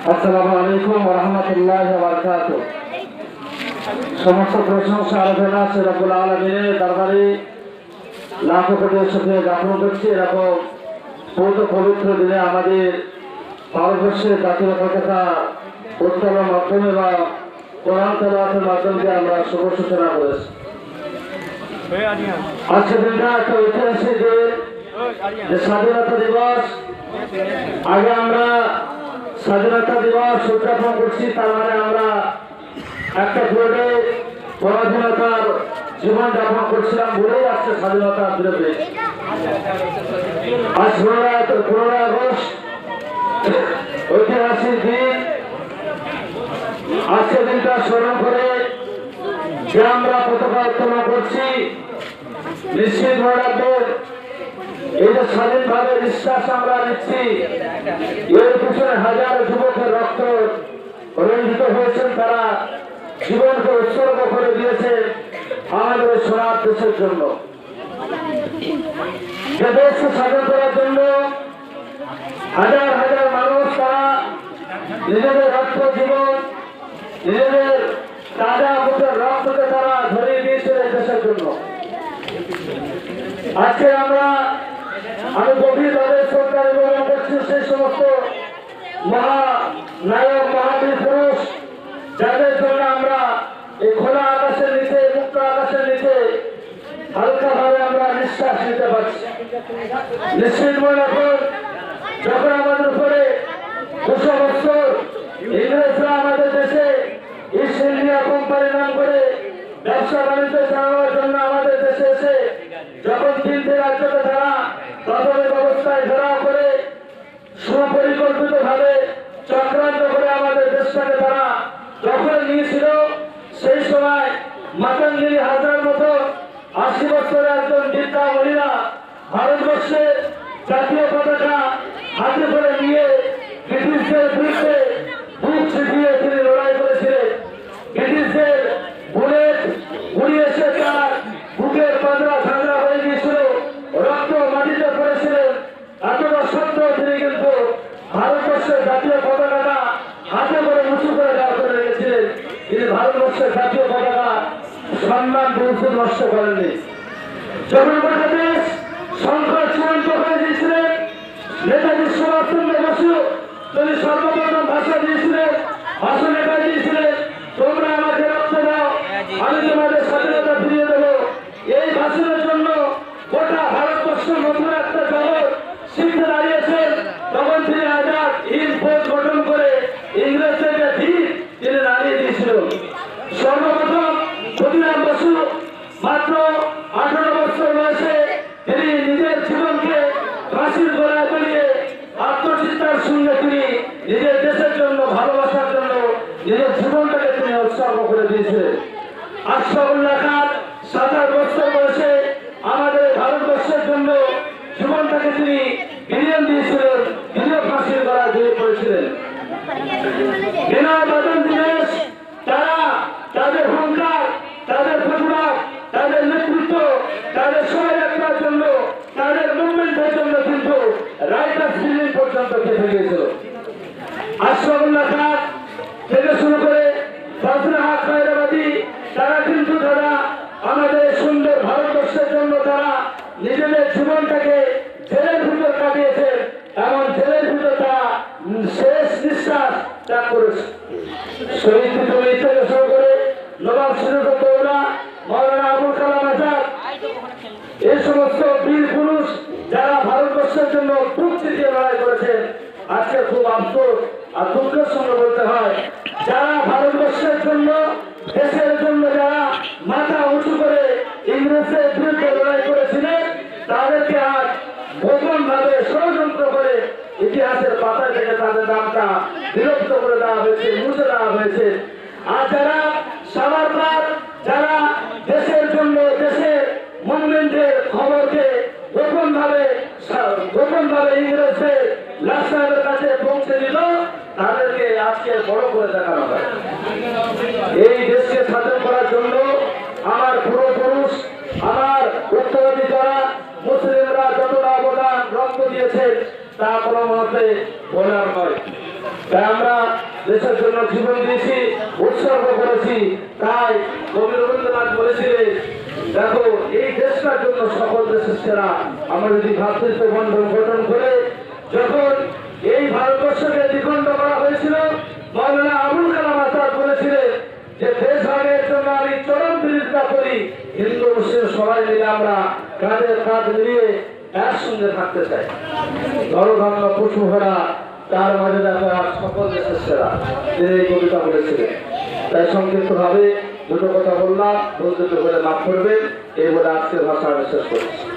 আসসালামু আলাইকুম ওয়া রাহমাতুল্লাহি ওয়া বারাকাতুহু। সমস্ত প্রশংসা আরাধনা আছে রব্বুল আলামিনের দরবারে লাখো কোটি শুকরিয়া জ্ঞাপন করছি। এরকম পবিত্র দিনে আমাদের ভারতবর্ষের জাতীয় পতাকা উত্তোলনের মাধ্যমে বা কোরআন তেলাওয়াতের মাধ্যমে আমরা শুভ সূচনা করেছি। আজকের দিনটা একটা ঐতিহাসিক দিন, যে স্বাধীনতা দিবস। আগে আমরা স্বাধীনতা দিবস উদযাপন করছি, তার মানে আমরা একটা পিরিয়ডে পরাধীনতার জীবন যাপন করছিলাম বলেই আজকে স্বাধীনতা ফিরে পেয়েছি। আজ 15 আগস্ট ঐতিহাসিক দিন। আজকের দিনটা স্মরণ করে যে আমরা পতাকা উত্তোলন করছি, নিশ্চিত মনে রাখবেন এই যে স্বাধীনভাবে নিঃশ্বাস আমরা নিচ্ছি, এর পিছনে হাজার যুবকের রক্ত রঞ্জিত হয়েছেন, তারা জীবনকে উৎসর্গ করে দিয়েছে আমাদের সোনার দেশের জন্য। যে দেশকে স্বাধীন করার জন্য হাজার হাজার মানুষ তারা নিজেদের রক্ত জীবন, নিজেদের তাজা বুকের রক্তকে তারা ধরিয়ে দিয়েছিল এই দেশের জন্য। আজকে আমি গভীরভাবে শ্রদ্ধা নিবেদন করছি সেই সমস্ত মহানায়ক মহাবীর পুরুষ যাদের জন্য আমরা এই খোলা আকাশের নিচে, মুক্ত আকাশের নিচে হালকা ভাবে আমরা নিঃশ্বাস নিতে পারছি। নিশ্চিত মনে রাখুন, যখন আমাদের উপরে 200 বছর ইংরেজরা আমাদের দেশে ইস্ট ইন্ডিয়া কোম্পানি নাম করে ব্যবসা বাণিজ্য চালানোর জন্য আমাদের দেশে এসে যখন 3টি রাজ্যকে তারা প্রাথমিক অবস্থায় ঘেরাও করে সুপরিকল্পিত ভাবে চক্রান্ত করে আমাদের দেশটাকে তারা দখলে নিয়েছিল, সেই সময় মাতঙ্গিনী হাজরার মতো 80 বছরের একজন বৃদ্ধা মহিলা ভারতবর্ষে জাতীয় পতাকা হাতে করে নিয়ে ব্রিটিশদের বিরুদ্ধে বুক ছিটিয়ে তিনি লড়াই করেছিলেন। ব্রিটিশদের বুলেট উড়িয়ে এসে তার বুকের পাঁজরা ঝাঁঝরা হয়ে গিয়েছিল, রক্ত মাটিতে পড়েছিলেন। এতটা সত্ত্বেও তিনি কিন্তু ভারতবর্ষের জাতীয় পতাকাটা হাতে করে উঁচু করে দাঁড় করে রেখেছিলেন। তিনি ভারতবর্ষের জাতীয় পতাকা সম্মান দিবসে নষ্ট করেননি। যখন গোটা দেশ সংকট চূড়ান্ত হয়ে দিয়েছিলেন, নেতাজি সুভাষচন্দ্র বসু তিনি সর্বপ্রথম ভাষা দিয়েছিলেন, ভাষণ এটা দিয়েছিলেন, তোমরা আমাকে রক্ত দাও, আমি তোমাদের স্বাধীনতা ফিরিয়ে দেবো। এই ভাষণের জন্য গোটা ভারতবর্ষ নতুন একটা জগৎ শিখতে দাঁড়িয়েছেন। তখন তিনি আজাদ হিন্দ ফৌজ গঠন করে ইংরেজদেরকে তিনি দাঁড়িয়ে দিয়েছিল। সর্বপ্রথম ক্ষুদিরাম বসু মাত্র 18 বছর বয়সে তিনি নিজের জীবনকে ফাঁসির গলায় পেরিয়ে আত্মচিন্তার সঙ্গে তিনি নিজের দেশের জন্য, ভালোবাসার জন্য নিজের জীবনটাকে তিনি উৎসর্গ করে দিয়েছিলেন। আশরাফুল্লাহ খান 27 বছর বয়সে আমাদের ভারতবর্ষের জন্য জীবনটাকে তিনি বিলিয়ন দিয়েছিলেন, তিনিও ফাঁসির গলায় ঝুলে পড়েছিলেন। বিনয় বাদল দীনেশ তারা তাদের হুঙ্কার, তাদের প্রতিবাদ, তাদের নেতৃত্ব, তাদের শোভাযাত্রার জন্য, তাদের মুভমেন্টের জন্য কিন্তু রাইটার্স বিল্ডিং পর্যন্ত খেতে গিয়েছিল। আশরাফুল্লাহ খান থেকে শুরু করে ফজলে হক খায়রাবাদী তারা কিন্তু তারা আমাদের সুন্দর ভারতবর্ষের জন্য তারা নিজেদের জীবনটাকে জেলের ভিতর কাটিয়েছেন, এমন জেলের ভিতর তারা শেষ নিঃশ্বাস ত্যাগ করেছে। শহীদ বিপ্লবী থেকে শুরু করে নবাব সিরাজউদ্দৌলা, মাওলানা আবুল কালাম আজাদ, এই সমস্ত বীর পুরুষ যারা ভারতবর্ষের জন্য বুক চিতিয়ে লড়াই করেছেন, আজকে খুব আফসোস আর দুঃখের সঙ্গে বলতে হয়, যারা ভারতবর্ষের জন্য, দেশের জন্য যারা মাথা উঁচু করে ইংরেজদের বিরুদ্ধে লড়াই করেছিলেন, তাদেরকে আজ গোপন ভাবে ষড়যন্ত্র করে ইতিহাসের পাতায় থেকে তাদের নামটা বিলুপ্ত করে দেওয়া হয়েছে, মুছে দেওয়া হয়েছে। আর যারা সাভারকার, যারা দেশের জন্য, দেশের মুভমেন্টের খবরকে গোপন ভাবে ইংরেজদের লাশারের কাছে পৌঁছে দিল, তাদেরকে আজকে বড় করে দেখানো হয়। এই দেশকে স্বাধীন করার জন্য আমার পূর্বপুরুষ, আমার উত্তরাধিকারা মুসলিমরা যতটা অবদান রক্ত দিয়েছেন তা কোনো মহাতে বলার নয়। তাই আমরা দেশের জন্য জীবন দিয়েছি, উৎসর্গ করেছি। তাই কবি রবীন্দ্রনাথ বলেছিলেন, দেখো এই দেশটার জন্য সকল দেশের সেরা। আমরা যদি ভ্রাতৃত্ব বন্ধন গঠন করে যখন এই ভারতবর্ষকে দ্বিখণ্ড করা হয়েছিল, মৌলানা আবুল কালাম আজাদ বলেছিলেন যে দেশ ভাগের জন্য আমি চরম বিরোধিতা করি, হিন্দু মুসলিম সবাই মিলে আমরা কাঁধে কাঁধ মিলিয়ে একসঙ্গে থাকতে চাই। ধর্মধর্ম পশু ভরা তার মাঝে দেখা সকল দেশের সেরা, তিনি এই কবিতা বলেছিলেন। তাই সংক্ষিপ্ত ভাবে দুটো কথা বললাম, বলতে হলে মাফ করবেন, এই বলে আজকের ভাষা আমি শেষ করছি।